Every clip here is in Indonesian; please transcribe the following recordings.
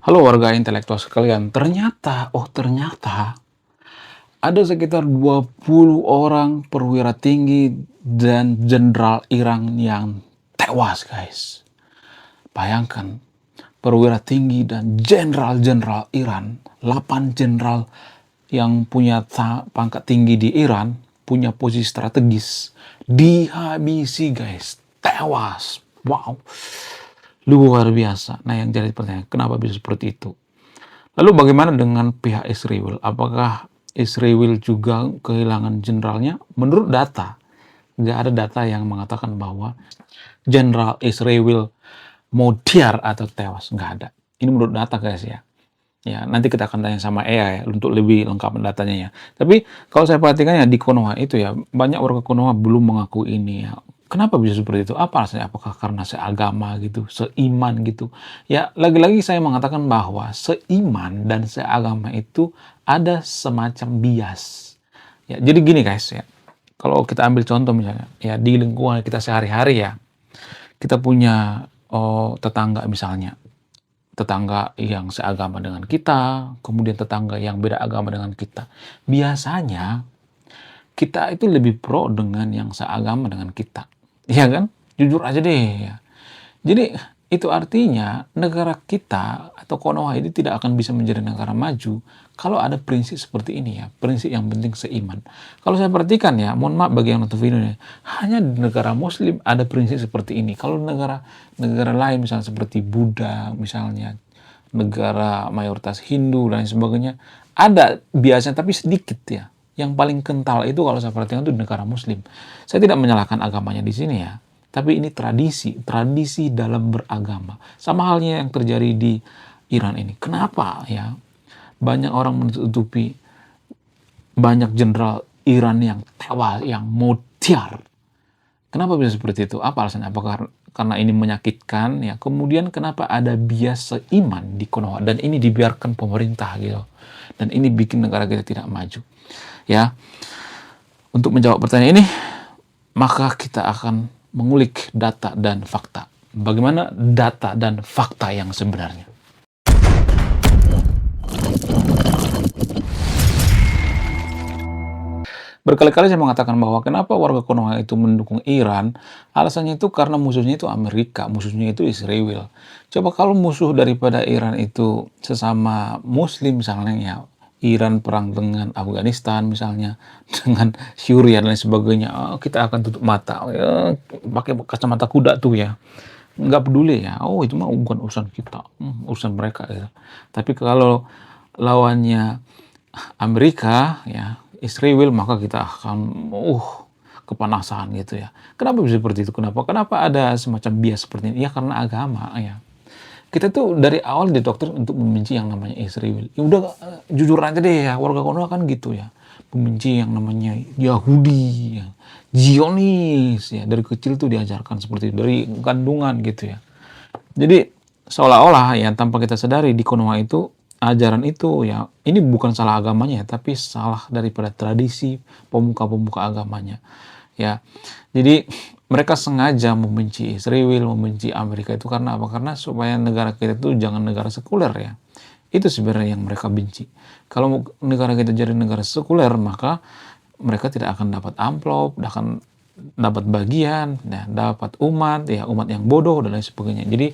Halo warga intelektual sekalian, ternyata ada sekitar 20 orang perwira tinggi dan jenderal Iran yang tewas, guys. Bayangkan, perwira tinggi dan jenderal-jenderal Iran, 8 jenderal yang punya pangkat tinggi di Iran, punya posisi strategis, dihabisi, guys. Tewas. Wow, luar biasa. Nah, yang jadi pertanyaan, kenapa bisa seperti itu? Lalu bagaimana dengan pihak Israel? Apakah Israel juga kehilangan jenderalnya? Menurut data, nggak ada data yang mengatakan bahwa jenderal Israel modiar atau tewas. Nggak ada. Ini menurut data, guys, ya. Ya, nanti kita akan tanya sama AI ya, untuk lebih lengkap datanya ya. Tapi kalau saya perhatikan ya di Konoha itu ya, banyak warga Konoha belum mengaku ini ya. Kenapa bisa seperti itu? Apa alasannya? Apakah karena seagama gitu, seiman gitu? Ya, lagi-lagi saya mengatakan bahwa seiman dan seagama itu ada semacam bias. Ya, jadi gini guys ya. Kalau kita ambil contoh misalnya, ya di lingkungan kita sehari-hari ya, kita punya tetangga misalnya, tetangga yang seagama dengan kita, kemudian tetangga yang beda agama dengan kita. Biasanya kita itu lebih pro dengan yang seagama dengan kita. Iya kan? Jujur aja deh ya. Jadi itu artinya negara kita atau Konoha ini tidak akan bisa menjadi negara maju kalau ada prinsip seperti ini ya, prinsip yang penting seiman. Kalau saya perhatikan ya, mohon maaf bagi yang nonton video ini, hanya di negara Muslim ada prinsip seperti ini. Kalau negara lain misalnya seperti Buddha misalnya, negara mayoritas Hindu dan lain sebagainya, ada biasanya tapi sedikit ya. Yang paling kental itu kalau saya perhatikan itu di negara Muslim. Saya tidak menyalahkan agamanya di sini ya, tapi ini tradisi dalam beragama. Sama halnya yang terjadi di Iran ini. Kenapa ya banyak orang menutupi banyak jenderal Iran yang tewas, yang mutiar? Kenapa bisa seperti itu? Apa alasannya? Apakah karena ini menyakitkan ya? Kemudian kenapa ada bias seiman di Konoha dan ini dibiarkan pemerintah gitu? Dan ini bikin negara kita tidak maju. Ya, untuk menjawab pertanyaan ini, maka kita akan mengulik data dan fakta. Bagaimana data dan fakta yang sebenarnya? Berkali-kali saya mengatakan bahwa kenapa warga Konoha itu mendukung Iran, alasannya itu karena musuhnya itu Amerika, musuhnya itu Israel. Coba kalau musuh daripada Iran itu sesama Muslim misalnya ya, Iran perang dengan Afghanistan misalnya, dengan Syria dan lain sebagainya, kita akan tutup mata, ya, pakai kacamata kuda tuh ya. Nggak peduli ya, oh itu mah bukan urusan kita, urusan mereka ya. Tapi kalau lawannya Amerika ya, Israel, maka kita akan kepanasan gitu ya. Kenapa bisa seperti itu? Kenapa ada semacam bias seperti ini? Ya karena agama ya. Kita tuh dari awal didoktrin untuk membenci yang namanya Israel. Ya udah, jujur aja deh ya, warga Konoha kan gitu ya. Membenci yang namanya Yahudi, ya, Zionis ya. Dari kecil tuh diajarkan seperti itu, dari kandungan gitu ya. Jadi seolah-olah ya tanpa kita sadari di Konoha itu ajaran itu ya, ini bukan salah agamanya ya, tapi salah daripada tradisi pemuka-pemuka agamanya ya. Jadi mereka sengaja membenci Israel, membenci Amerika itu karena apa? Karena supaya negara kita itu jangan negara sekuler ya. Itu sebenarnya yang mereka benci. Kalau negara kita jadi negara sekuler, maka mereka tidak akan dapat amplop, akan dapat bagian, ya, dapat umat, ya umat yang bodoh dan lain sebagainya. Jadi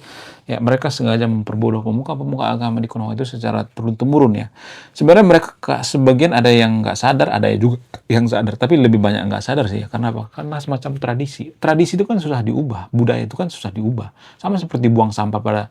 ya mereka sengaja memperbodoh pemuka-pemuka agama di Konoha itu secara turun-temurun ya. Sebenarnya mereka sebagian ada yang nggak sadar, ada juga yang sadar, tapi lebih banyak nggak sadar sih ya. Karena apa? Karena semacam tradisi. Tradisi itu kan susah diubah, budaya itu kan susah diubah. Sama seperti buang sampah pada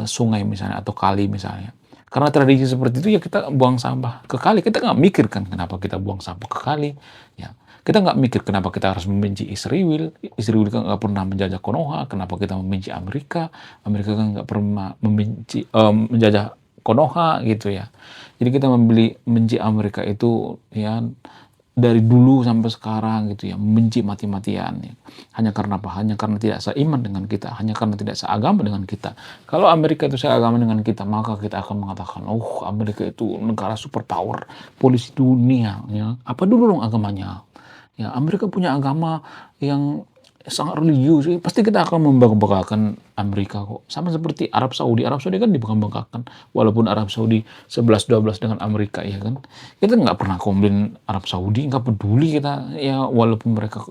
sungai misalnya atau kali misalnya. Karena tradisi seperti itu ya kita buang sampah ke kali. Kita nggak mikir kan kenapa kita buang sampah ke kali. Ya, kita nggak mikir kenapa kita harus membenci Israel. Israel kan nggak pernah menjajah Konoha. Kenapa kita membenci Amerika? Amerika kan nggak pernah menjajah Konoha gitu ya. Jadi kita membenci Amerika itu ya dari dulu sampai sekarang gitu ya, membenci mati-matian ya. Hanya karena apa? Hanya karena tidak seiman dengan kita, hanya karena tidak seagama dengan kita. Kalau Amerika itu seagama dengan kita, maka kita akan mengatakan, oh Amerika itu negara superpower, polisi dunia ya. Apa dulu dong agamanya? Ya, Amerika punya agama yang sangat religius, pasti kita akan membanggakan Amerika kok. Sama seperti Arab Saudi. Arab Saudi kan dibanggakan, walaupun Arab Saudi 11-12 dengan Amerika, ya kan. Kita nggak pernah komplain Arab Saudi, nggak peduli kita, ya walaupun mereka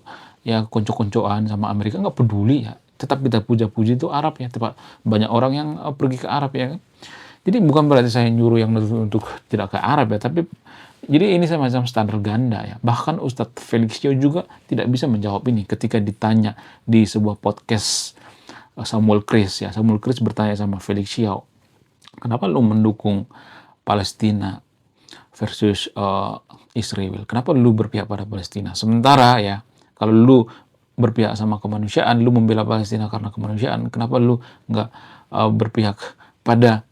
ya konco-koncoan sama Amerika, nggak peduli ya. Tetap kita puja-puji itu Arab ya. Tetap banyak orang yang pergi ke Arab, ya kan. Jadi bukan berarti saya nyuruh yang untuk tidak ke Arab ya, tapi jadi ini semacam standar ganda ya. Bahkan Ustadz Felixio juga tidak bisa menjawab ini ketika ditanya di sebuah podcast Samuel Chris ya. Samuel Chris bertanya sama Felixio, kenapa lu mendukung Palestina versus Israel? Kenapa lu berpihak pada Palestina? Sementara ya, kalau lu berpihak sama kemanusiaan, lu membela Palestina karena kemanusiaan, kenapa lu nggak berpihak pada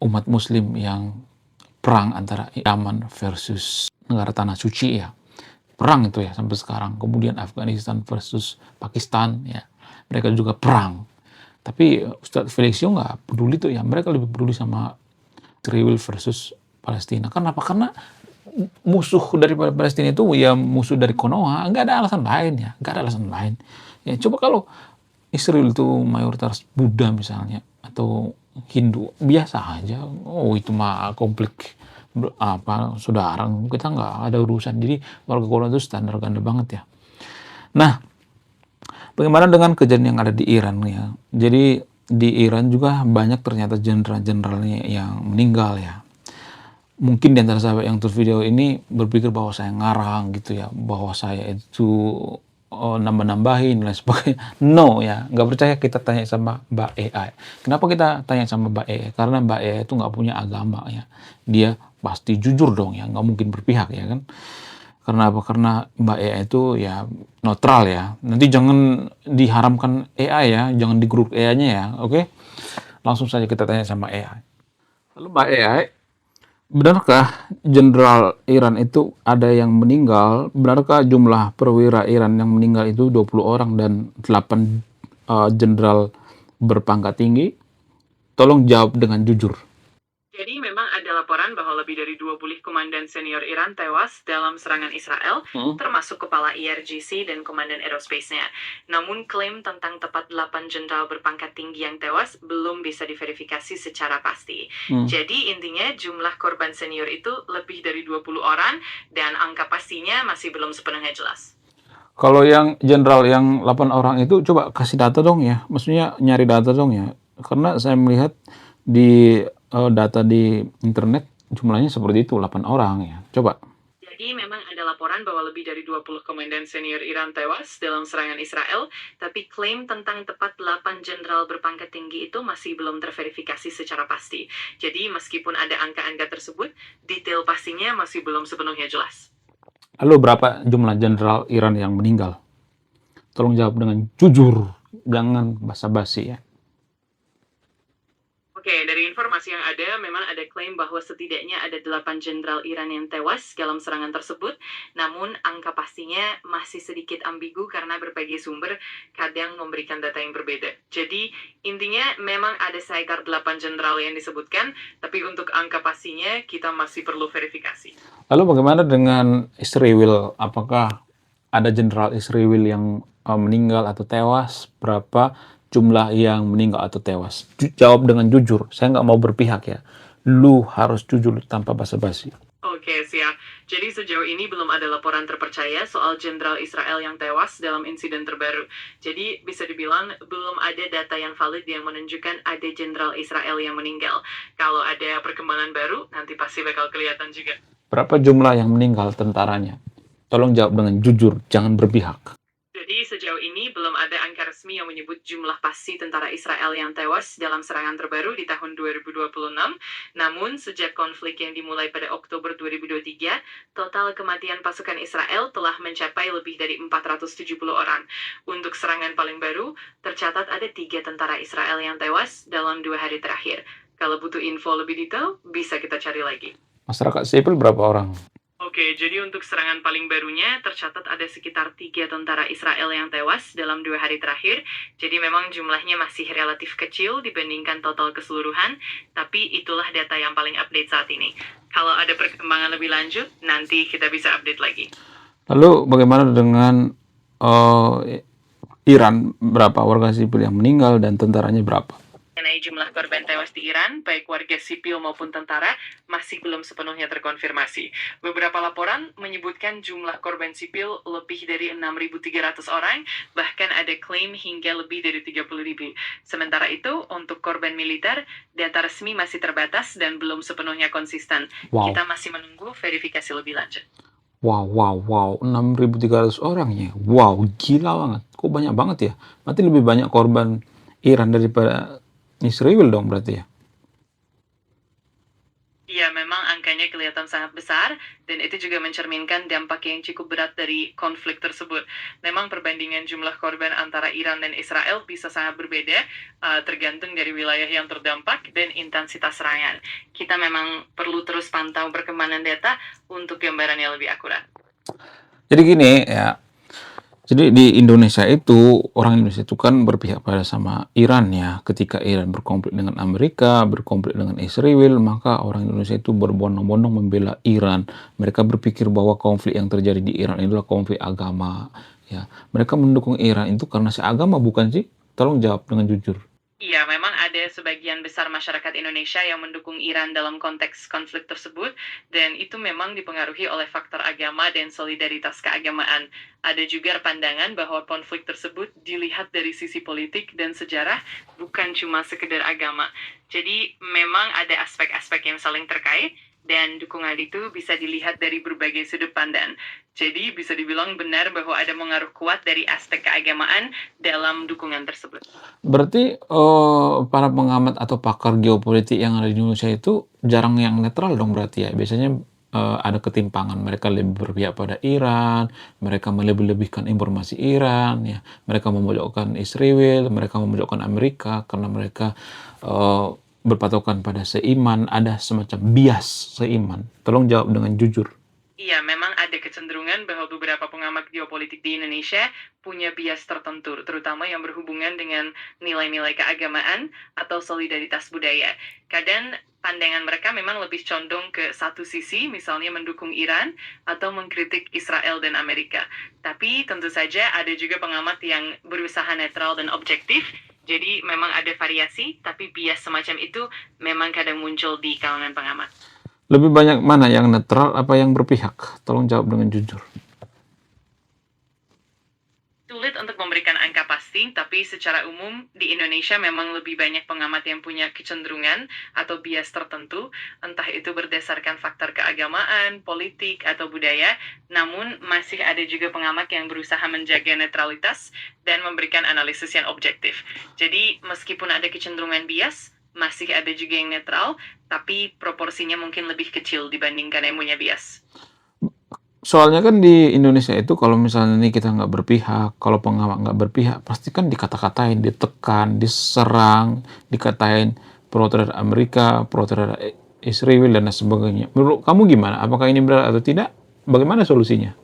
umat Muslim yang perang antara Yaman versus negara tanah suci ya. Perang itu ya sampai sekarang. Kemudian Afghanistan versus Pakistan ya. Mereka juga perang. Tapi Ustadz Felixio nggak peduli tuh ya. Mereka lebih peduli sama Israel versus Palestina. Kenapa? Karena musuh dari Palestina itu ya musuh dari Konoha. Nggak ada alasan lain ya. Nggak ada alasan lain. Ya coba kalau Israel itu mayoritas Buddha misalnya atau Hindu, biasa aja. Oh itu mah konflik saudara, kita nggak ada urusan. Jadi warga Korea itu standar ganda banget ya. Nah, bagaimana dengan kejadian yang ada di Iran ya? Jadi di Iran juga banyak ternyata jenderal-jenderalnya yang meninggal ya. Mungkin di antara sahabat yang tulis video ini berpikir bahwa saya ngarang gitu ya, bahwa saya itu nambah-nambahin dan sebagainya. No ya, nggak percaya kita tanya sama Mbak AI. Kenapa kita tanya sama Mbak AI? Karena Mbak AI itu nggak punya agama ya. Dia pasti jujur dong ya, nggak mungkin berpihak ya kan. Karena apa? Karena Mbak AI itu ya netral ya. Nanti jangan diharamkan AI ya, jangan di grup AI-nya ya, oke? Langsung saja kita tanya sama AI. Lalu Mbak AI, benarkah jenderal Iran itu ada yang meninggal? Benarkah jumlah perwira Iran yang meninggal itu 20 orang dan 8 jenderal berpangkat tinggi? Tolong jawab dengan jujur. Jadi memang ada laporan bahwa lebih dari 20 komandan senior Iran tewas dalam serangan Israel, termasuk kepala IRGC dan komandan aerospace-nya. Namun klaim tentang tepat 8 jenderal berpangkat tinggi yang tewas belum bisa diverifikasi secara pasti. Jadi intinya jumlah korban senior itu lebih dari 20 orang dan angka pastinya masih belum sepenuhnya jelas. Kalau yang jenderal yang 8 orang itu coba kasih data dong ya. Maksudnya nyari data dong ya. Karena saya melihat di data di internet jumlahnya seperti itu, 8 orang ya. Coba. Jadi memang ada laporan bahwa lebih dari 20 komandan senior Iran tewas dalam serangan Israel, tapi klaim tentang tepat 8 jenderal berpangkat tinggi itu masih belum terverifikasi secara pasti. Jadi meskipun ada angka-angka tersebut, detail pastinya masih belum sepenuhnya jelas. Lalu berapa jumlah jenderal Iran yang meninggal? Tolong jawab dengan jujur, jangan basa-basi ya. Oke, dari informasi yang ada, memang ada klaim bahwa setidaknya ada 8 jenderal Iran yang tewas dalam serangan tersebut, namun angka pastinya masih sedikit ambigu karena berbagai sumber kadang memberikan data yang berbeda. Jadi, intinya memang ada sekitar 8 jenderal yang disebutkan, tapi untuk angka pastinya kita masih perlu verifikasi. Lalu bagaimana dengan Israel? Apakah ada jenderal Israel yang meninggal atau tewas? Berapa jumlah yang meninggal atau tewas? Jawab dengan jujur. Saya nggak mau berpihak ya. Lu harus jujur tanpa basa-basi. Oke, siap. Jadi sejauh ini belum ada laporan terpercaya soal jenderal Israel yang tewas dalam insiden terbaru. Jadi bisa dibilang belum ada data yang valid yang menunjukkan ada jenderal Israel yang meninggal. Kalau ada perkembangan baru, nanti pasti bakal kelihatan juga. Berapa jumlah yang meninggal tentaranya? Tolong jawab dengan jujur, jangan berpihak. Jadi sejauh ini belum ada angka resmi yang menyebut jumlah pasti tentara Israel yang tewas dalam serangan terbaru di tahun 2026. Namun sejak konflik yang dimulai pada Oktober 2023, total kematian pasukan Israel telah mencapai lebih dari 470 orang. Untuk serangan paling baru, tercatat ada 3 tentara Israel yang tewas dalam 2 hari terakhir. Kalau butuh info lebih detail, bisa kita cari lagi. Masyarakat sipil berapa orang? Oke, jadi untuk serangan paling barunya tercatat ada sekitar 3 tentara Israel yang tewas dalam 2 hari terakhir. Jadi memang jumlahnya masih relatif kecil dibandingkan total keseluruhan, tapi itulah data yang paling update saat ini. Kalau ada perkembangan lebih lanjut, nanti kita bisa update lagi. Lalu bagaimana dengan Iran berapa warga sipil yang meninggal dan tentaranya berapa? Mengenai jumlah korban tewas di Iran, baik warga sipil maupun tentara, masih belum sepenuhnya terkonfirmasi. Beberapa laporan menyebutkan jumlah korban sipil lebih dari 6.300 orang, bahkan ada klaim hingga lebih dari 30.000. Sementara itu, untuk korban militer, data resmi masih terbatas dan belum sepenuhnya konsisten. Wow, Kita masih menunggu verifikasi lebih lanjut. wow, 6.300 orang ya. Wow, gila banget. Kok banyak banget ya? Berarti lebih banyak korban Iran daripada Israel dong berarti ya? Ya, memang angkanya kelihatan sangat besar, dan itu juga mencerminkan dampak yang cukup berat dari konflik tersebut. Memang perbandingan jumlah korban antara Iran dan Israel bisa sangat berbeda, tergantung dari wilayah yang terdampak dan intensitas serangan. Kita memang perlu terus pantau perkembangan data untuk gambaran yang lebih akurat. Jadi gini ya, jadi di Indonesia itu, orang Indonesia itu kan berpihak pada sama Iran ya. Ketika Iran berkonflik dengan Amerika, berkonflik dengan Israel, maka orang Indonesia itu berbondong-bondong membela Iran. Mereka berpikir bahwa konflik yang terjadi di Iran adalah konflik agama. Ya, mereka mendukung Iran itu karena seagama bukan sih? Tolong jawab dengan jujur. Iya, memang ada sebagian besar masyarakat Indonesia yang mendukung Iran dalam konteks konflik tersebut, dan itu memang dipengaruhi oleh faktor agama dan solidaritas keagamaan. Ada juga pandangan bahwa konflik tersebut dilihat dari sisi politik dan sejarah, bukan cuma sekedar agama. Jadi, memang ada aspek-aspek yang saling terkait, dan dukungan itu bisa dilihat dari berbagai sudut pandang. Jadi, bisa dibilang benar bahwa ada pengaruh kuat dari aspek keagamaan dalam dukungan tersebut. Berarti para pengamat atau pakar geopolitik yang ada di Indonesia itu jarang yang netral dong berarti ya? Biasanya ada ketimpangan. Mereka lebih berpihak pada Iran, mereka melebih-lebihkan informasi Iran, ya. Mereka memojokkan Israel, mereka memojokkan Amerika karena mereka berpatokan pada seiman. Ada semacam bias seiman. Tolong jawab dengan jujur. Iya, memang ada kecenderungan bahwa beberapa pengamat geopolitik di Indonesia punya bias tertentu, terutama yang berhubungan dengan nilai-nilai keagamaan atau solidaritas budaya. Kadang pandangan mereka memang lebih condong ke satu sisi, misalnya mendukung Iran atau mengkritik Israel dan Amerika. Tapi tentu saja ada juga pengamat yang berusaha netral dan objektif. Jadi memang ada variasi, tapi bias semacam itu memang kadang muncul di kalangan pengamat. Lebih banyak mana yang netral apa yang berpihak? Tolong jawab dengan jujur. Sulit untuk memberikan angka pasti, tapi secara umum di Indonesia memang lebih banyak pengamat yang punya kecenderungan atau bias tertentu, entah itu berdasarkan faktor keagamaan, politik, atau budaya, namun masih ada juga pengamat yang berusaha menjaga netralitas dan memberikan analisis yang objektif. Jadi, meskipun ada kecenderungan bias, masih ada juga yang netral, tapi proporsinya mungkin lebih kecil dibandingkan yang punya bias. Soalnya kan di Indonesia itu kalau misalnya nih kita nggak berpihak, kalau pengamat nggak berpihak, pasti kan dikata-katain, ditekan, diserang, dikatain pro terhadap Amerika, pro terhadap Israel dan lain sebagainya. Menurut kamu gimana? Apakah ini benar atau tidak? Bagaimana solusinya?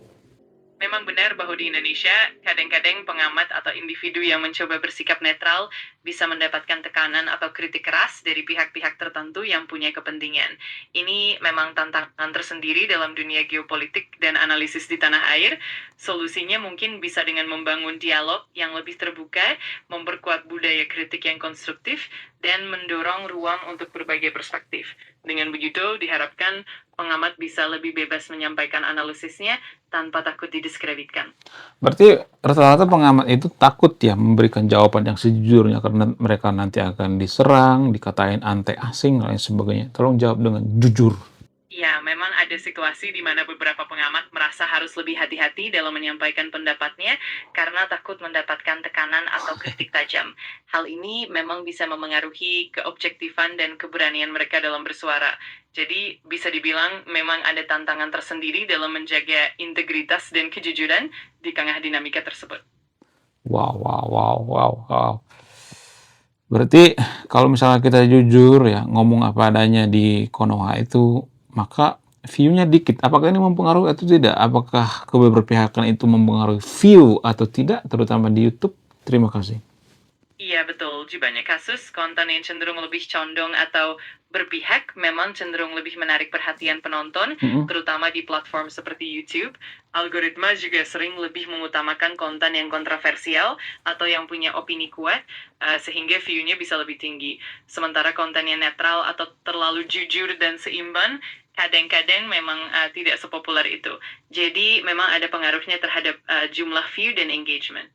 Memang benar bahwa di Indonesia, kadang-kadang pengamat atau individu yang mencoba bersikap netral bisa mendapatkan tekanan atau kritik keras dari pihak-pihak tertentu yang punya kepentingan. Ini memang tantangan tersendiri dalam dunia geopolitik dan analisis di tanah air. Solusinya mungkin bisa dengan membangun dialog yang lebih terbuka, memperkuat budaya kritik yang konstruktif, dan mendorong ruang untuk berbagai perspektif. Dengan begitu, diharapkan pengamat bisa lebih bebas menyampaikan analisisnya tanpa takut didiskreditkan. Berarti rata-rata pengamat itu takut ya memberikan jawaban yang sejujurnya karena mereka nanti akan diserang, dikatain anti asing dan lain sebagainya. Tolong jawab dengan jujur. Ya, memang ada situasi di mana beberapa pengamat merasa harus lebih hati-hati dalam menyampaikan pendapatnya karena takut mendapatkan tekanan atau kritik tajam. Hal ini memang bisa memengaruhi keobjektifan dan keberanian mereka dalam bersuara. Jadi, bisa dibilang memang ada tantangan tersendiri dalam menjaga integritas dan kejujuran di tengah dinamika tersebut. Wow. Berarti kalau misalnya kita jujur ya, ngomong apa adanya di Konoha itu, maka view-nya dikit. Apakah ini mempengaruhi atau tidak? Apakah keberpihakan itu mempengaruhi view atau tidak, terutama di YouTube? Terima kasih. Iya betul, di banyak kasus konten yang cenderung lebih condong atau berpihak memang cenderung lebih menarik perhatian penonton, Mhm. terutama di platform seperti YouTube. Algoritma juga sering lebih mengutamakan konten yang kontroversial atau yang punya opini kuat, sehingga view-nya bisa lebih tinggi. Sementara konten yang netral atau terlalu jujur dan seimbang, kadang-kadang memang tidak sepopuler itu. Jadi memang ada pengaruhnya terhadap jumlah view dan engagement.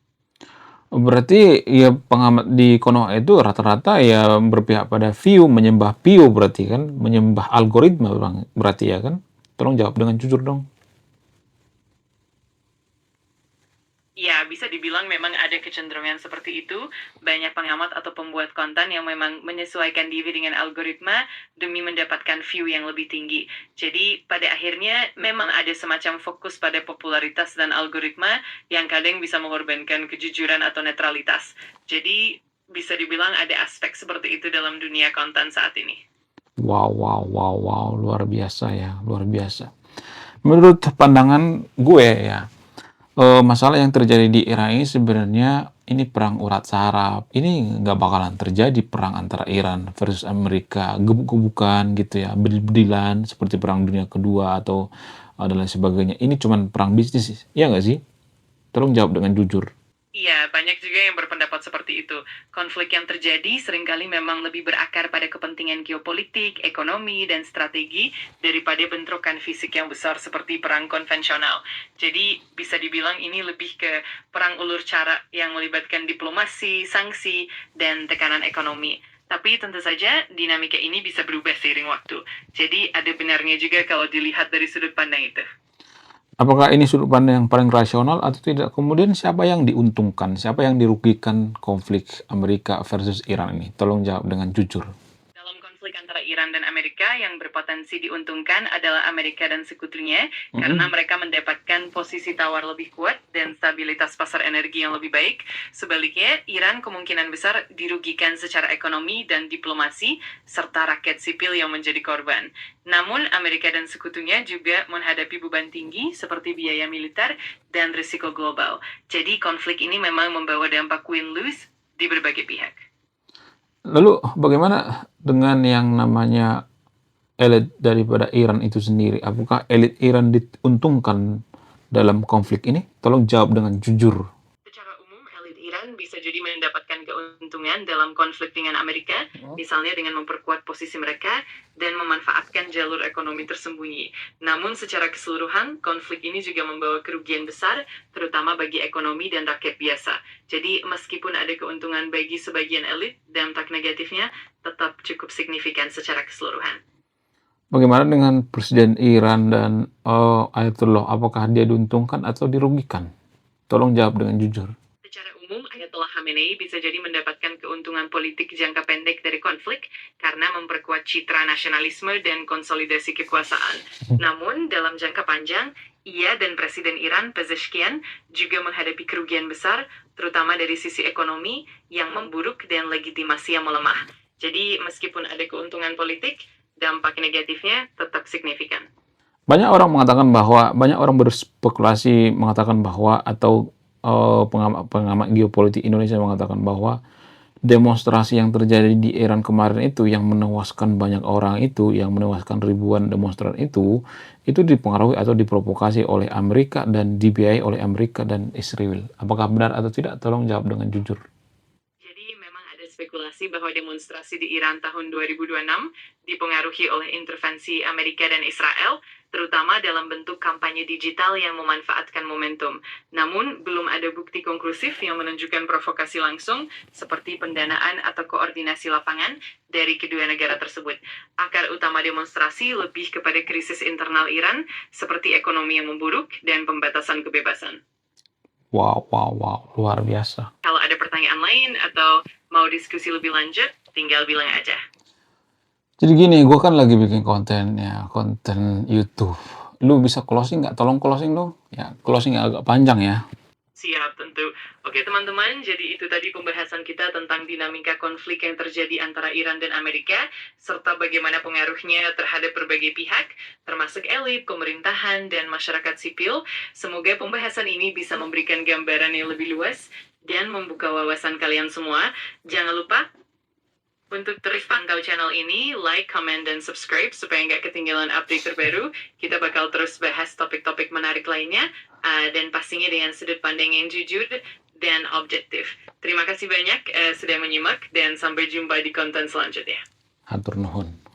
Berarti ya pengamat di Konoha itu rata-rata ya berpihak pada view, menyembah view berarti kan, menyembah algoritma berarti ya kan? Tolong jawab dengan jujur dong. Ya, bisa dibilang memang ada kecenderungan seperti itu. Banyak pengamat atau pembuat konten yang memang menyesuaikan diri dengan algoritma demi mendapatkan view yang lebih tinggi. Jadi, pada akhirnya memang ada semacam fokus pada popularitas dan algoritma yang kadang bisa mengorbankan kejujuran atau netralitas. Jadi, bisa dibilang ada aspek seperti itu dalam dunia konten saat ini. Wow, wow, wow, wow, luar biasa ya, luar biasa. Menurut pandangan gue ya, masalah yang terjadi di Iran ini sebenarnya ini perang urat saraf. Ini nggak bakalan terjadi perang antara Iran versus Amerika, gebuk-gebukan gitu ya, bedil-bedilan seperti perang dunia kedua atau dan lain sebagainya. Ini cuman perang bisnis, ya nggak sih? Tolong jawab dengan jujur. Iya, banyak juga yang berpendapat seperti itu. Konflik yang terjadi seringkali memang lebih berakar pada kepentingan geopolitik, ekonomi, dan strategi daripada bentrokan fisik yang besar seperti perang konvensional. Jadi, bisa dibilang ini lebih ke perang ulur cara yang melibatkan diplomasi, sanksi, dan tekanan ekonomi. Tapi tentu saja dinamika ini bisa berubah seiring waktu. Jadi ada benarnya juga kalau dilihat dari sudut pandang itu. Apakah ini sudut pandang yang paling rasional atau tidak? Kemudian siapa yang diuntungkan, siapa yang dirugikan konflik Amerika versus Iran ini? Tolong jawab dengan jujur. Dalam konflik antara Iran dan Amerika, yang berpotensi diuntungkan adalah Amerika dan sekutunya, karena Mhm. mereka mendapatkan posisi tawar lebih kuat dan stabilitas pasar energi yang lebih baik. Sebaliknya, Iran kemungkinan besar dirugikan secara ekonomi dan diplomasi, serta rakyat sipil yang menjadi korban. Namun, Amerika dan sekutunya juga menghadapi beban tinggi seperti biaya militer dan risiko global. Jadi, konflik ini memang membawa dampak win-lose di berbagai pihak. Lalu bagaimana dengan yang namanya elit daripada Iran itu sendiri? Apakah elit Iran diuntungkan dalam konflik ini? Tolong jawab dengan jujur. Secara umum, elit Iran bisa jadi mendapatkan keuntungan dalam konflik dengan Amerika, misalnya dengan memperkuat posisi mereka dan memanfaatkan jalur ekonomi tersembunyi. Namun secara keseluruhan, konflik ini juga membawa kerugian besar, terutama bagi ekonomi dan rakyat biasa. Jadi, meskipun ada keuntungan bagi sebagian elit, dampak negatifnya tetap cukup signifikan secara keseluruhan. Bagaimana dengan Presiden Iran dan Ayatollah? Apakah dia diuntungkan atau dirugikan? Tolong jawab dengan jujur. Secara umum, Ayatollah Khamenei bisa jadi mendapatkan keuntungan politik jangka pendek dari konflik karena memperkuat citra nasionalisme dan konsolidasi kekuasaan. Namun, dalam jangka panjang, ia dan Presiden Iran Pezeshkian juga menghadapi kerugian besar, terutama dari sisi ekonomi yang memburuk dan legitimasi yang melemah. Jadi, meskipun ada keuntungan politik, dampak negatifnya tetap signifikan. Banyak orang berspekulasi mengatakan bahwa atau pengamat geopolitik Indonesia mengatakan bahwa demonstrasi yang terjadi di Iran kemarin itu yang menewaskan banyak orang itu, yang menewaskan ribuan demonstran itu dipengaruhi atau diprovokasi oleh Amerika dan dibiayai oleh Amerika dan Israel. Apakah benar atau tidak? Tolong jawab dengan jujur. Jadi memang ada spekulasi bahwa demonstrasi di Iran tahun 2026 dipengaruhi oleh intervensi Amerika dan Israel, terutama dalam bentuk kampanye digital yang memanfaatkan momentum. Namun, belum ada bukti konklusif yang menunjukkan provokasi langsung, seperti pendanaan atau koordinasi lapangan dari kedua negara tersebut. Akar utama demonstrasi lebih kepada krisis internal Iran, seperti ekonomi yang memburuk dan pembatasan kebebasan. Wow, wow, wow, luar biasa. Kalau ada pertanyaan lain atau mau diskusi lebih lanjut, tinggal bilang aja. Jadi gini, gue kan lagi bikin konten ya, konten YouTube. Lu bisa closing nggak? Tolong closing dong. Ya, closing yang agak panjang ya. Siap, tentu. Oke, teman-teman, jadi itu tadi pembahasan kita tentang dinamika konflik yang terjadi antara Iran dan Amerika, serta bagaimana pengaruhnya terhadap berbagai pihak, termasuk elit, pemerintahan, dan masyarakat sipil. Semoga pembahasan ini bisa memberikan gambaran yang lebih luas dan membuka wawasan kalian semua. Jangan lupa untuk terus pantau channel ini, like, comment, dan subscribe supaya nggak ketinggalan update terbaru. Kita bakal terus bahas topik-topik menarik lainnya, dan pastinya dengan sudut pandang yang jujur dan objektif. Terima kasih banyak sudah menyimak, dan sampai jumpa di konten selanjutnya. Hatur nuhun.